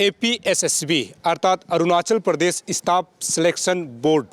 APSSB अर्थात Arunachal Pradesh staff selection board,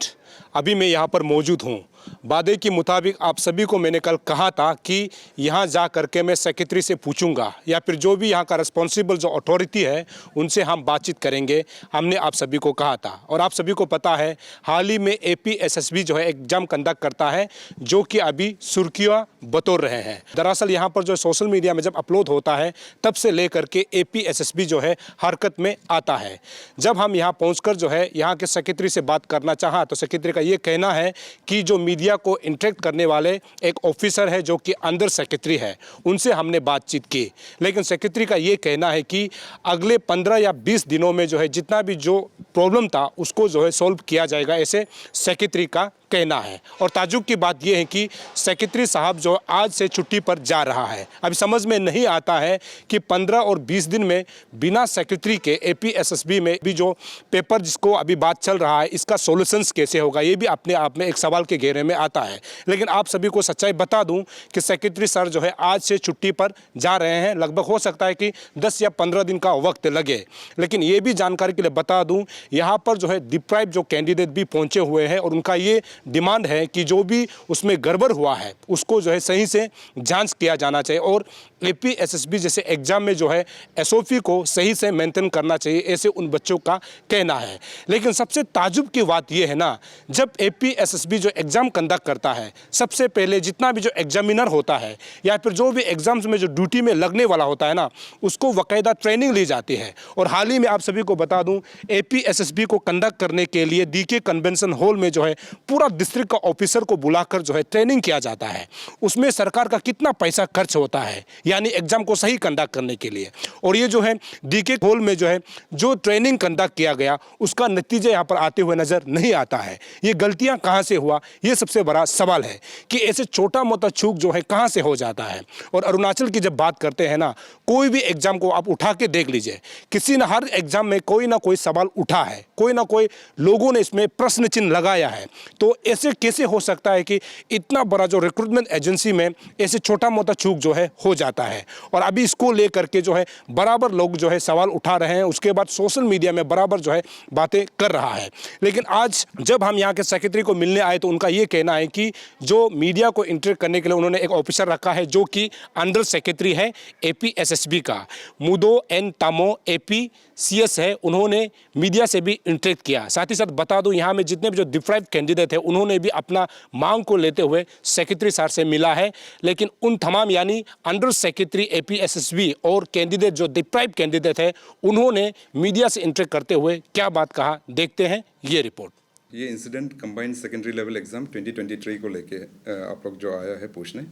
अभी मैं यहाँ पर मौजूद हूँ। वादे के मुताबिक आप सभी को मैंने कल कहा था कि यहाँ जा करके मैं सेक्रेटरी से पूछूंगा या फिर जो भी यहाँ का रिस्पॉन्सिबल जो अथॉरिटी है उनसे हम बातचीत करेंगे। हमने आप सभी को कहा था और आप सभी को पता है हाल ही में APSSB जो है एग्जाम कंडक्ट करता है जो कि अभी सुर्खियाँ बटोर रहे हैं। दरअसल यहाँ पर जो सोशल मीडिया में जब अपलोड होता है तब से लेकर के APSSB जो है हरकत में आता है। जब हम यहाँ पहुँचकर जो है यहाँ के सेक्रेटरी से बात करना चाहा तो सेक्रेटरी का ये कहना है कि जो मीडिया को इंटरेक्ट करने वाले एक ऑफिसर है जो कि अंडर सेक्रेटरी है, उनसे हमने बातचीत की। लेकिन सेक्रेटरी का ये कहना है कि अगले 15 या 20 दिनों में जो है जितना भी जो प्रॉब्लम था उसको जो है सॉल्व किया जाएगा, ऐसे सेक्रेटरी का कहना है। और ताज्जुब की बात यह है कि सेक्रेटरी साहब जो आज से छुट्टी पर जा रहा है। अभी समझ में नहीं आता है कि 15 और 20 दिन में बिना सेक्रेटरी के APSSB में भी जो पेपर जिसको अभी बात चल रहा है इसका सॉल्यूशंस कैसे होगा, ये भी अपने आप में एक सवाल के घेरे में आता है। लेकिन आप सभी को सच्चाई बता दूं कि सेक्रेटरी सर जो है आज से छुट्टी पर जा रहे हैं। लगभग हो सकता है कि 10 या 15 दिन का वक्त लगे। लेकिन ये भी जानकारी के लिए बता दूं, यहाँ पर जो है डिप्राइव जो कैंडिडेट भी पहुंचे हुए हैं और उनका ये डिमांड है कि जो भी उसमें गड़बड़ हुआ है उसको जो है सही से जांच किया जाना चाहिए और APSSB जैसे एग्जाम में जो है SOP को सही से मेंटेन करना चाहिए, ऐसे उन बच्चों का कहना है। लेकिन सबसे ताजुब की बात यह है ना, जब APSSB जो एग्जाम कंडक्ट करता है सबसे पहले जितना भी जो एग्जामिनर होता है या फिर जो भी एग्जाम्स में जो ड्यूटी में लगने वाला होता है ना, उसको बाकायदा ट्रेनिंग ली जाती है। और हाल ही में आप सभी को बता दूं APSSB को कंडक्ट करने के लिए DK कन्वेंशन हॉल में जो है पूरा डिस्ट्रिक्ट का ऑफिसर को बुलाकर जो है ट्रेनिंग किया जाता है। उसमें सरकार का कितना पैसा खर्च होता है यानी एग्जाम को सही कंडक्ट करने के लिए। और ये जो है DK हॉल में जो है जो ट्रेनिंग कंडक्ट किया गया उसका नतीजा यहाँ पर आते हुए नजर नहीं आता है। ये गलतियाँ कहाँ से हुआ, ये सबसे बड़ा सवाल है कि ऐसे छोटा मोटा चूक जो है कहाँ से हो जाता है। और अरुणाचल की जब बात करते हैं ना, कोई भी एग्जाम को आप उठा के देख लीजिए, किसी न हर एग्जाम में कोई ना कोई सवाल उठा है, कोई ना कोई लोगों ने इसमें प्रश्न चिन्ह लगाया है। तो ऐसे कैसे हो सकता है कि इतना बड़ा जो रिक्रूटमेंट एजेंसी में ऐसे छोटा मोटा चूक जो है हो जाता है। और अभी इसको लेकर के जो है बराबर लोग जो है सवाल उठा रहे हैं, उसके बाद सोशल मीडिया में बराबर जो है बातें कर रहा है। लेकिन आज जब हम यहाँ के सेक्रेटरी को मिलने आए तो उनका ये कहना है कि जो मीडिया को इंटरेक्ट करने के लिए उन्होंने एक ऑफिसर रखा है जो कि अंडर सेक्रेटरी है APSSB का, मुदो एन तामो APCS है। उन्होंने मीडिया से भी इंटरेक्ट किया। साथ ही साथ बता दूं यहाँ में जितने भी जो डिप्राइव कैंडिडेट है उन्होंने भी अपना मांग को लेते हुए सेक्रेटरी सर से मिला है। लेकिन उन तमाम यानी अंडर सेक्रेटरी APSSB और कैंडिडेट जो डिप्राइव कैंडिडेट है उन्होंने मीडिया से इंटरेक्ट करते हुए क्या बात कहा, देखते हैं ये रिपोर्ट। ये incident combined secondary level exam 2023 को लेके आप लोग जो आया है पूछने,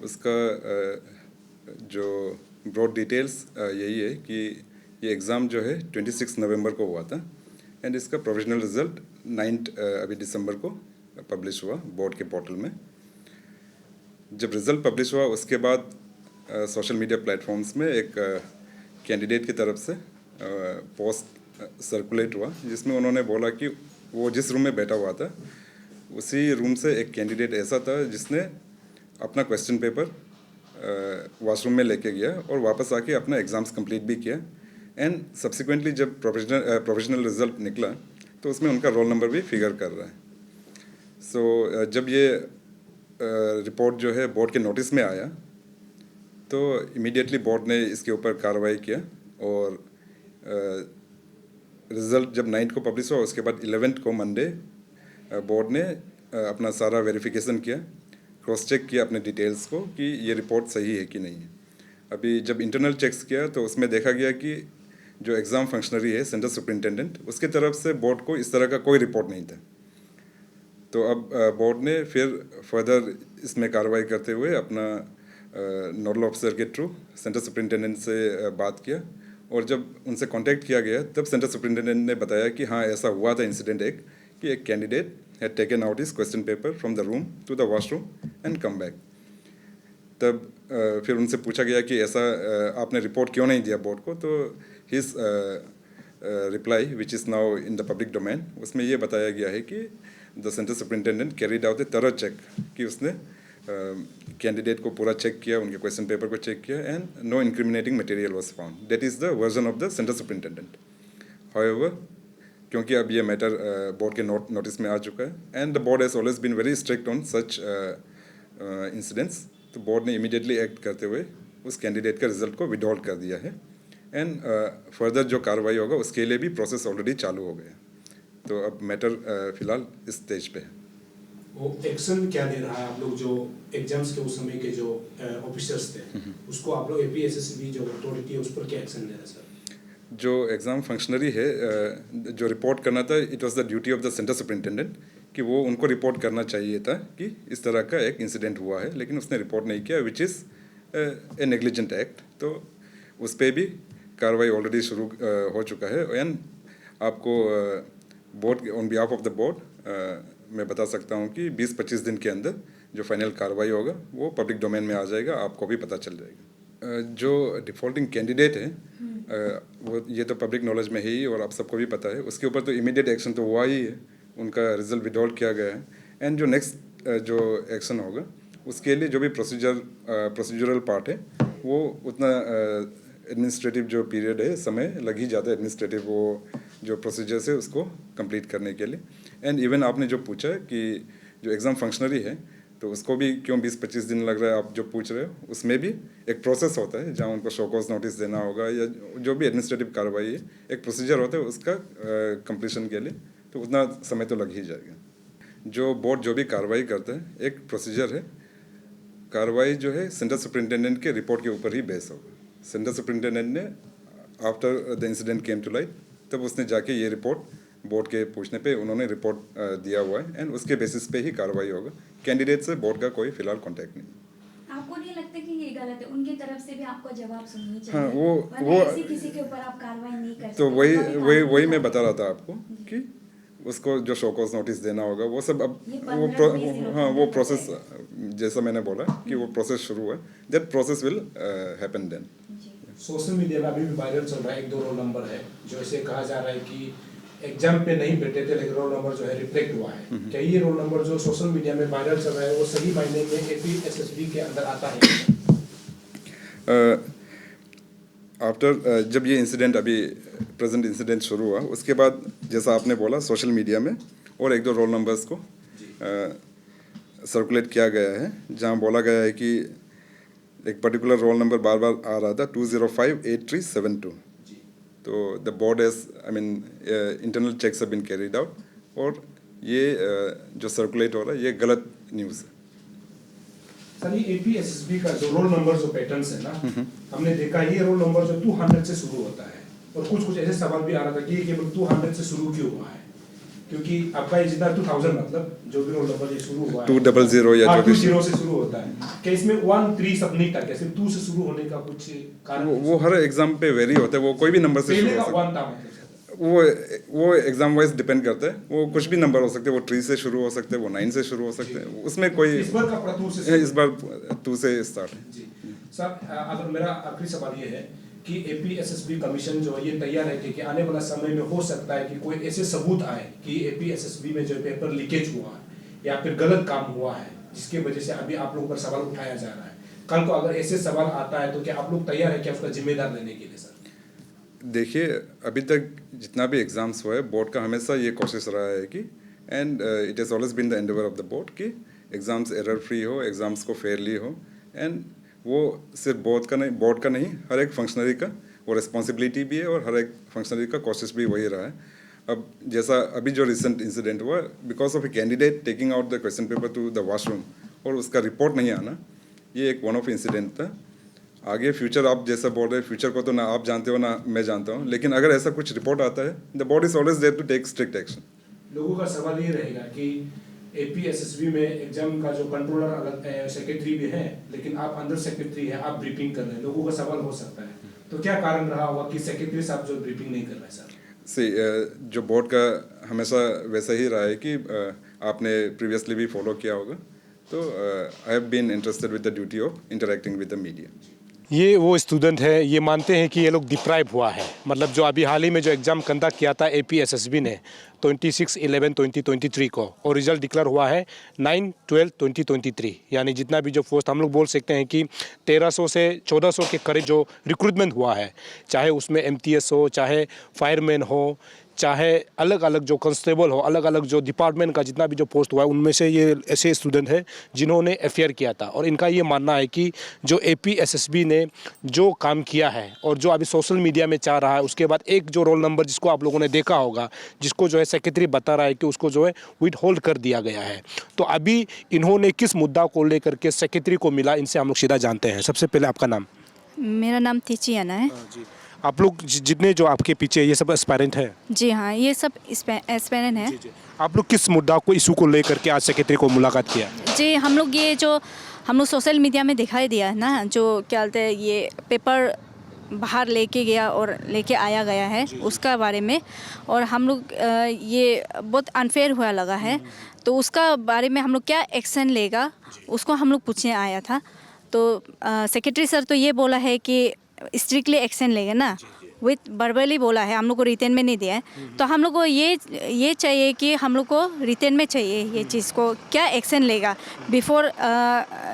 उसका जो ब्रॉड डिटेल्स यही है कि ये एग्ज़ाम जो है 26 नवंबर को हुआ था एंड इसका प्रोविजनल रिजल्ट 9 अभी दिसंबर को पब्लिश हुआ बोर्ड के पोर्टल में। जब रिज़ल्ट पब्लिश हुआ उसके बाद सोशल मीडिया प्लेटफॉर्म्स में एक कैंडिडेट की तरफ से पोस्ट सर्कुलेट हुआ जिसमें उन्होंने बोला कि वो जिस रूम में बैठा हुआ था उसी रूम से एक कैंडिडेट ऐसा था जिसने अपना क्वेश्चन पेपर वॉशरूम में लेके गया और वापस आके अपना एग्ज़ाम्स कंप्लीट भी किया। एंड सब्सिक्वेंटली जब प्रोविजनल रिज़ल्ट निकला तो उसमें उनका रोल नंबर भी फिगर कर रहा है। सो जब ये रिपोर्ट जो है बोर्ड के नोटिस में आया तो इमीडिएटली बोर्ड ने इसके ऊपर कार्रवाई किया और रिज़ल्ट जब 9 को पब्लिश हुआ उसके बाद 11 को मंडे बोर्ड ने अपना सारा वेरिफिकेशन किया, क्रॉस चेक किया अपने डिटेल्स को कि ये रिपोर्ट सही है कि नहीं है। अभी जब इंटरनल चेक्स किया तो उसमें देखा गया कि जो एग्ज़ाम फंक्शनरी है सेंटर सुपरिटेंडेंट, उसकी तरफ से बोर्ड को इस तरह का कोई रिपोर्ट नहीं था। तो अब बोर्ड ने फिर फर्दर इसमें कार्रवाई करते हुए अपना नोडल ऑफिसर के थ्रू सेंटर सुपरिटेंडेंट से बात किया और जब उनसे कांटेक्ट किया गया तब सेंटर सुपरिटेंडेंट ने बताया कि हाँ ऐसा हुआ था इंसिडेंट एक कि एक candidate had taken out his question paper from the room to the washroom and come back. तब फिर उनसे पूछा गया कि ऐसा आपने रिपोर्ट क्यों नहीं दिया बोर्ड को, तो his reply which is now in the public domain, उसमें ये बताया गया है कि the centre superintendent carried out a thorough check कि उसने कैंडिडेट को पूरा चेक किया, उनके क्वेश्चन पेपर को चेक किया and no incriminating material was found. That is the version of the centre superintendent. However क्योंकि अब ये मैटर बोर्ड के नोटिस में आ चुका है and the board has always been very strict on such incidents, तो बोर्ड ने इमीडिएटली एक्ट करते हुए उस कैंडिडेट का रिजल्ट को विड्रॉल कर दिया है एंड फर्दर जो कार्रवाई होगा उसके लिए भी प्रोसेस ऑलरेडी चालू हो गया है। तो अब मैटर फिलहाल इस स्टेज पे है। वो एक्शन क्या दे रहा है? आप लोग जो एग्जाम्स के उस समय के जो ऑफिसर्स थे उसको आप लोग एपीएसएसबी जो अथॉरिटी है उस पर क्या एक्शन ले रहे हैं सर? जो एग्ज़ाम फंक्शनरी है जो रिपोर्ट करना था, it was the duty of the centre superintendent कि वो उनको रिपोर्ट करना चाहिए था कि इस तरह का एक इंसिडेंट हुआ है, लेकिन उसने रिपोर्ट नहीं किया, which is a negligent act. तो उस पर भी कार्रवाई ऑलरेडी शुरू हो चुका है एंड आपको board on behalf of the board मैं बता सकता हूँ कि 20-25 दिन के अंदर जो फाइनल कार्रवाई होगा वो पब्लिक डोमेन में आ जाएगा, आपको भी पता चल जाएगा। जो डिफ़ॉल्टिंग कैंडिडेट है वो ये तो पब्लिक नॉलेज में है ही और आप सबको भी पता है, उसके ऊपर तो इमीडिएट एक्शन तो हुआ ही है, उनका रिजल्ट विड्रॉल किया गया है एंड जो नेक्स्ट जो एक्शन होगा उसके लिए जो भी प्रोसीजरल पार्ट है वो उतना एडमिनिस्ट्रेटिव जो पीरियड है, समय लग ही जाता है एडमिनिस्ट्रेटिव वो जो प्रोसीजर्स है उसको कंप्लीट करने के लिए। एंड इवन आपने जो पूछा कि जो एग्ज़ाम फंक्शनरी है तो उसको भी क्यों 20-25 दिन लग रहा है, आप जो पूछ रहे हो उसमें भी एक प्रोसेस होता है जहाँ उनको शोकॉज नोटिस देना होगा या जो भी एडमिनिस्ट्रेटिव कार्रवाई है, एक प्रोसीजर होता है उसका कंप्लीशन के लिए, तो उतना समय तो लग ही जाएगा। जो बोर्ड जो भी कार्रवाई करता है एक प्रोसीजर है, कार्रवाई जो है सेंटर सुपरिटेंडेंट के रिपोर्ट के ऊपर ही बेस होगा। सेंटर सुपरिटेंडेंट ने after the incident came to light तब उसने जाके ये रिपोर्ट बोर्ड के पूछने पे उन्होंने रिपोर्ट दिया हुआ है एंड उसके बेसिस पे ही कार्रवाई होगा। कैंडिडेट से बोर्ड का कोई फिलहाल कांटेक्ट नहीं। आपको नहीं लगता कि ये गलत है? उनकी तरफ से भी आपको जवाब सुननी चाहिए। हाँ, वरना वो ऐसे किसी के ऊपर आप कार्रवाई नहीं कर सकते। तो वही कभी वही कानूनी वही मैं कार्रवाई- बता रहा था आपको कि उसको जो शोकॉज नोटिस देना होगा वो सब अब ये वो 15-20 दिनों के हाँ अंदर वो हो प्रोसेस जाएगा। जैसा मैंने बोला कि वो प्रोसेस शुरू है, that process will happen then. जी। सोशल मीडिया में अभी भी वायरल चल रहा है, 1-2 रोल नंबर है जो ऐसे कहा जा रहा है कि एग्जाम पे नहीं बैठे थे लेकिन रोल नंबर जो है रिफ्लेक्ट हुआ है। क्या ये रोल नंबर जो सोशल मीडिया में वायरल चल रहा है वो सही मायने में एपीएसएसबी के अंदर आता है? आफ्टर जब ये इंसिडेंट अभी प्रेजेंट इंसिडेंट शुरू हुआ उसके बाद जैसा आपने बोला सोशल मीडिया में और 1-2 रोल नंबर्स को सर्कुलेट किया गया है जहाँ बोला गया है कि एक पर्टिकुलर रोल नंबर बार बार आ रहा था 2058372। तो the board as I mean internal checks have been carried out और ये जो सर्कुलेट हो रहा है ये गलत न्यूज़ है। सर ये एपीएसएसबी का जो रोल नंबर जो पैटर्न्स है ना, हमने देखा ये रोल नंबर जो 200 से शुरू होता है और कुछ ऐसे सवाल भी आ रहा था कि ये केवल 200 से शुरू क्यों हुआ है, क्योंकि आपका ये जितना 2000 मतलब जो भी रोल नंबर ये शुरू हुआ है 200 या जो भी 20 से शुरू होता है, क्या इसमें 1-3 सब नहीं था? क्या सिर्फ 2 से शुरू होने का कुछ कारण? वो हर एग्जाम पे वेरी होता है, वो कोई भी नंबर से पहले शुरू का हो सकता 1 था मतलब है। वो एग्जाम वाइज डिपेंड करता है, वो कुछ भी नंबर हो सकते हैं, वो 3 से शुरू हो सकते हैं, वो 9 से शुरू हो सकते हैं, उसमें कोई इस बार का प्रतु से इस बार 2 से स्टार्ट है। जी सर, अगर मेरा आखिरी सवाल ये है कि एपीएसएसबी कमीशन जो है ये तैयार है कि आने वाला समय में हो सकता है कि कोई ऐसे सबूत आए कि एपीएसएसबी में जो पेपर लीकेज हुआ है या फिर गलत काम हुआ है जिसकी वजह से अभी आप लोगों पर सवाल उठाया जा रहा है, कल को अगर ऐसे सवाल आता है तो क्या आप लोग तैयार है कि उसका जिम्मेदार लेने के लिए? सर देखिए अभी तक जितना भी एग्जाम्स हुए बोर्ड का हमेशा ये कोशिश रहा है कि and it has always been the endeavour of the board कि एग्ज़ाम्स एरर फ्री हो, एग्ज़ाम्स को फेयरली हो एंड वो सिर्फ बोर्ड का नहीं हर एक फंक्शनरी का वो रिस्पॉन्सिबिलिटी भी है और हर एक फंक्शनरी का कोशिश भी वही रहा है। अब जैसा अभी जो रिसेंट इंसिडेंट हुआ because of a candidate taking out the question paper two the washroom और उसका रिपोर्ट नहीं आना, ये एक वन ऑफ इंसिडेंट था। आगे फ्यूचर आप जैसा बोल रहे हैं, फ्यूचर को तो ना आप जानते हो ना मैं जानता हूँ, लेकिन अगर ऐसा कुछ रिपोर्ट आता है the board is always there to take strict action. लोगों का सवाल ये रहेगा कि एपीएसएसबी में एग्जाम का जो कंट्रोलर अलग सेक्रेटरी भी है लेकिन आप अंदर सेक्रेटरी है, आप ब्रीफिंग कर रहे हैं, लोगों का सवाल हो सकता है तो क्या कारण रहा होगा कि सेक्रेटरी साहब जो ब्रीफिंग नहीं कर रहे हैं? सर जो बोर्ड का हमेशा वैसा ही रहा है कि आपने प्रीवियसली भी फॉलो किया होगा, तो I have been interested with the duty of interacting with the media. ये वो स्टूडेंट है, ये मानते हैं कि ये लोग डिप्राइव हुआ है। मतलब जो अभी हाल ही में जो एग्ज़ाम कंडक्ट किया था APSSB ने 26/11/2023 को, और रिज़ल्ट डिक्लेयर हुआ है 9/12/2023। यानी जितना भी जो पोस्ट हम लोग बोल सकते हैं कि 1300 से 1400 के करीब जो रिक्रूटमेंट हुआ है, चाहे उसमें MTS हो, चाहे फायरमैन हो, चाहे अलग अलग जो कांस्टेबल हो, अलग अलग जो डिपार्टमेंट का जितना भी जो पोस्ट हुआ है, उनमें से ये ऐसे स्टूडेंट हैं जिन्होंने FAR किया था। और इनका ये मानना है कि जो APSSB ने जो काम किया है और जो अभी सोशल मीडिया में चाह रहा है, उसके बाद एक जो रोल नंबर जिसको आप लोगों ने देखा होगा, जिसको जो है सेक्रेटरी बता रहा है कि उसको जो है विद होल्ड कर दिया गया है। तो अभी इन्होंने किस मुद्दा को लेकर के सेक्रेटरी को मिला, इनसे हम लोग सीधा जानते हैं। सबसे पहले आपका नाम? मेरा नाम तिचियाना है। जी, आप लोग जितने जो आपके पीछे ये सब एस्पायरेंट है? जी हाँ, ये सब एस्पायरेंट है। जी। आप लोग किस मुद्दा को, इशू को लेकर के आज सेक्रेटरी को मुलाकात किया? जी, हम लोग ये जो हम लोग सोशल मीडिया में दिखाई दिया है ना, जो क्या बोलते हैं, ये पेपर बाहर लेके गया और लेके आया गया है, उसका बारे में। और हम लोग ये बहुत अनफेयर हुआ लगा है, तो उसका बारे में हम लोग क्या एक्शन लेगा, उसको हम लोग पूछने आया था। तो सेक्रेटरी सर तो ये बोला है कि स्ट्रिक्टली एक्शन लेगा ना, विथ वर्बली बोला है, हम लोग को रिटन में नहीं दिया है। तो हम लोग को ये चाहिए कि हम लोग को रिटन में चाहिए ये चीज़ को, क्या एक्शन लेगा बिफोर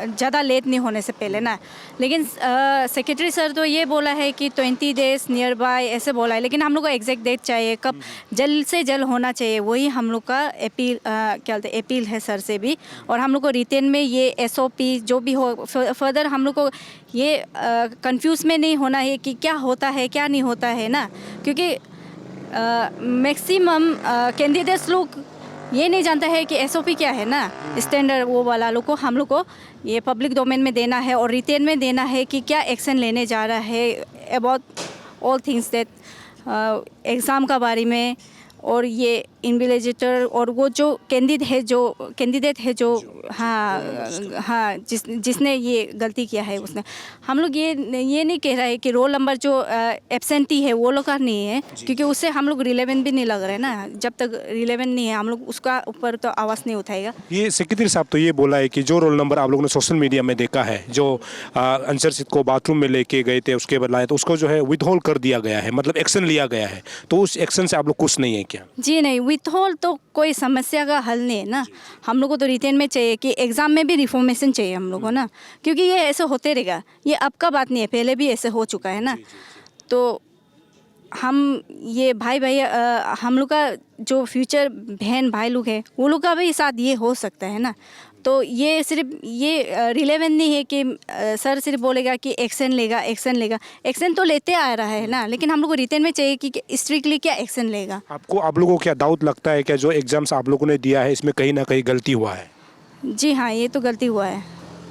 ज़्यादा लेट नहीं होने से पहले ना। लेकिन सेक्रेटरी सर तो ये बोला है कि 20 डेज नियर बाय ऐसे बोला है, लेकिन हम लोग को एग्जैक्ट डेट चाहिए, कब जल्द से जल्द होना चाहिए, वही हम लोग का अपील क्या बोलते अपील है सर से भी। और हम लोग को रिटन में ये SOP जो भी हो फर्दर, हम लोग को ये कंफ्यूज में नहीं होना है कि क्या होता है क्या नहीं होता है ना, क्योंकि मैक्सिमम कैंडिडेट्स लोग ये नहीं जानता है कि SOP क्या है ना, स्टैंडर्ड वो वाला लोग को हम लोग को ये पब्लिक डोमेन में देना है और रिटेन में देना है कि क्या एक्शन लेने जा रहा है about all things that exam का बारे में। और ये इन्विजिलेटर और वो जो कैंडिडेट है जो हाँ जिसने ये गलती किया है उसने, हम लोग ये नहीं कह रहा है कि रोल नंबर जो एब्सेंटी है वो लोग का नहीं है, क्योंकि उससे हम लोग रिलेवेंट भी नहीं लग रहे हैं ना। जब तक रिलेवेंट नहीं है हम लोग उसका ऊपर तो आवाज़ नहीं उठाएगा। ये सेक्रेटरी साहब तो ये बोला है कि जो रोल नंबर आप लोगों ने सोशल मीडिया में देखा है, जो अंसर सिद्ध को बाथरूम में लेके गए थे उसके बाद लाए, तो उसको जो है विद होल्ड कर दिया गया है, मतलब एक्शन लिया गया है। तो उस एक्शन से आप लोग खुश नहीं है क्या? जी नहीं, विथ होल्ड तो कोई समस्या का हल नहीं है ना। हम लोग को तो रिटेन में चाहिए कि एग्ज़ाम में भी रिफॉर्मेशन चाहिए हम लोग को ना, क्योंकि ये ऐसे होते रहेगा, ये अब का बात नहीं है, पहले भी ऐसे हो चुका है ना। तो हम ये भाई हम लोग का जो फ्यूचर बहन भाई लोग हैं वो लोग का भी साथ ये हो सकता है ना। तो ये सिर्फ ये रिलेवेंट नहीं है कि सर सिर्फ बोलेगा कि एक्शन लेगा। एक्शन तो लेते आ रहा है ना, लेकिन हम लोग को रिटेन में चाहिए कि स्ट्रिक्टली क्या एक्शन लेगा। आप लोगों को क्या डाउट लगता है कि जो एग्जाम्स आप लोगों ने दिया है इसमें कहीं ना कहीं गलती हुआ है? जी हाँ, ये तो गलती हुआ है।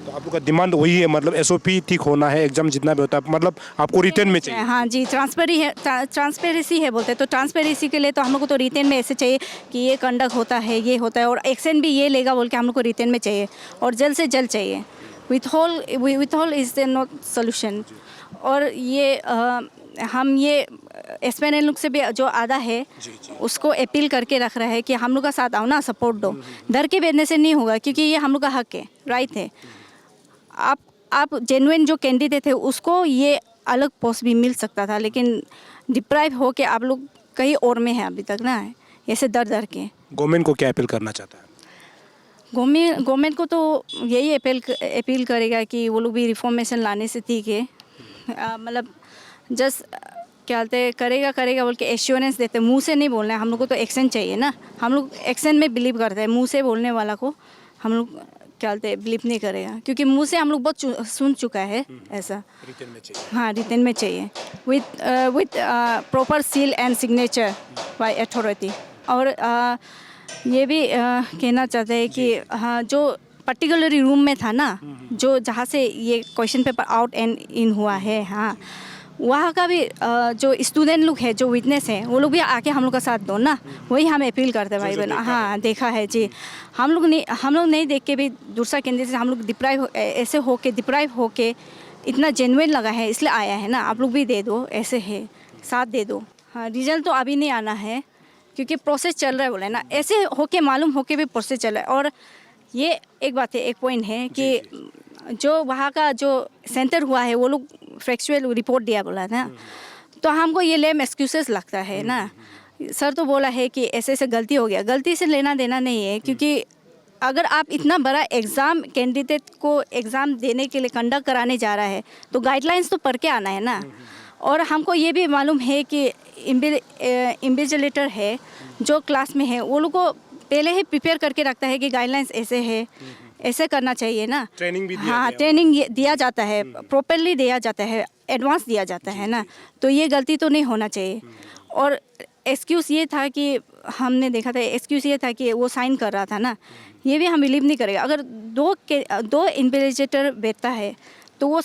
तो आप लोग का डिमांड वही है, मतलब SOP ठीक होना है, एग्जाम जितना भी होता है, मतलब आपको रिटर्न में चाहिए? हाँ जी, ट्रांसपेरेंसी है बोलते हैं, तो ट्रांसपेरेंसी के लिए तो हम लोग को तो रिटर्न में ऐसे चाहिए कि ये कंडक्ट होता है, ये होता है, और एक्शन भी ये लेगा बोल के हम लोग को रिटर्न में चाहिए, और जल्द से जल्द चाहिए। With hold is not solution. और ये हम ये SPNL लोग से भी जो आधा है उसको अपील करके रख रहा है कि हम लोग का साथ आओ ना, सपोर्ट दो। डर के बैठने से नहीं होगा, क्योंकि ये हम लोग का हक है, राइट है। आप जेन्युइन जो कैंडिडेट है उसको ये अलग पोस्ट भी मिल सकता था, लेकिन डिप्राइव हो के आप लोग कहीं और में है अभी तक ना, ऐसे डर के। गवर्नमेंट को क्या अपील करना चाहता है? गवर्नमेंट को तो यही अपील करेगा कि वो लोग भी रिफॉर्मेशन लाने से ठीक है, मतलब जस्ट क्या बोलते करेगा बोल के एश्योरेंस देते, मुंह से नहीं बोलना है। हम लोग को तो एक्शन चाहिए ना, हम लोग एक्शन में बिलीव करते हैं, मुंह से बोलने वाला को हम लोग क्या बोलते बिलीव नहीं करेगा, क्योंकि मुंह से हम लोग बहुत सुन चुका है ऐसा। रिटर्न में चाहिए? हाँ, रिटर्न में चाहिए with proper seal and signature by authority. और ये भी कहना चाहते हैं कि हाँ, जो पर्टिकुलरली रूम में था ना, जो जहाँ से ये question paper out and in हुआ है, हाँ, वहाँ का भी जो स्टूडेंट लोग हैं, जो विटनेस हैं, वो लोग भी आके हम लोग का साथ दो ना, वही हम अपील करते हैं भाई बहन। हाँ, देखा है जी, हम लोग नहीं देख के भी दूसरा कैंडिडेट से हम लोग डिप्राइव होके इतना जेन्युइन लगा है, इसलिए आया है ना। आप लोग भी दे दो, ऐसे है, साथ दे दो। हाँ, रिजल्ट तो अभी नहीं आना है, क्योंकि प्रोसेस चल रहा है, बोले ना, ऐसे होके मालूम होके भी प्रोसेस चल रहा है। और ये एक बात है, एक पॉइंट है कि जो वहाँ का जो सेंटर हुआ है वो लोग फैक्चुअल रिपोर्ट दिया बोला ना, तो हमको ये लेम एक्सक्यूजेस लगता है ना। सर तो बोला है कि ऐसे ऐसे गलती हो गया, गलती से लेना देना नहीं है, क्योंकि अगर आप इतना बड़ा एग्ज़ाम कैंडिडेट को एग्ज़ाम देने के लिए कंडक्ट कराने जा रहा है तो गाइडलाइंस तो पढ़ के आना है ना। और हमको ये भी मालूम है कि इन्विजिलेटर है जो क्लास में है, वो लोग को पहले ही प्रिपेयर करके रखता है कि गाइडलाइंस ऐसे है, ऐसे करना चाहिए ना। ट्रेनिंग भी दिया हाँ, गया। ट्रेनिंग दिया जाता है, प्रॉपरली दिया जाता है, एडवांस दिया जाता है ना। तो ये गलती तो नहीं होना चाहिए। और एक्सक्यूज़ ये था कि हमने देखा था, एक्सक्यूज़ ये था कि वो साइन कर रहा था ना, ये भी हम बिलीव नहीं करेंगे। अगर दो इन्विजिलेटर बैठता है तो वो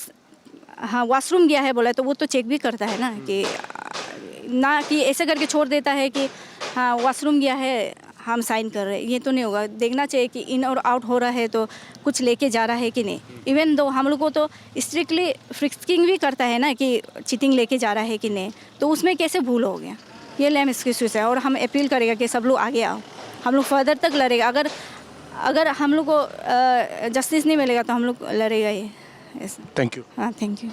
हाँ वॉशरूम गया है बोला तो वो तो चेक भी करता है ना, कि ना कि ऐसे करके छोड़ देता है कि हाँ वॉशरूम गया है हम साइन कर रहे हैं, ये तो नहीं होगा। देखना चाहिए कि इन और आउट हो रहा है तो कुछ लेके जा रहा है कि नहीं। इवन दो हम लोग को तो स्ट्रिक्टली फ्रिस्किंग भी करता है ना कि चीटिंग लेके जा रहा है कि नहीं, तो उसमें कैसे भूल हो गया। ये लेम एक्सक्यूज है और हम अपील करेगा कि सब लोग आगे आओ, हम लोग फर्दर तक लड़ेगा। अगर हम लोग को जस्टिस नहीं मिलेगा तो हम लोग लड़ेगा ये ऐसा। Thank you. हाँ, थैंक यू।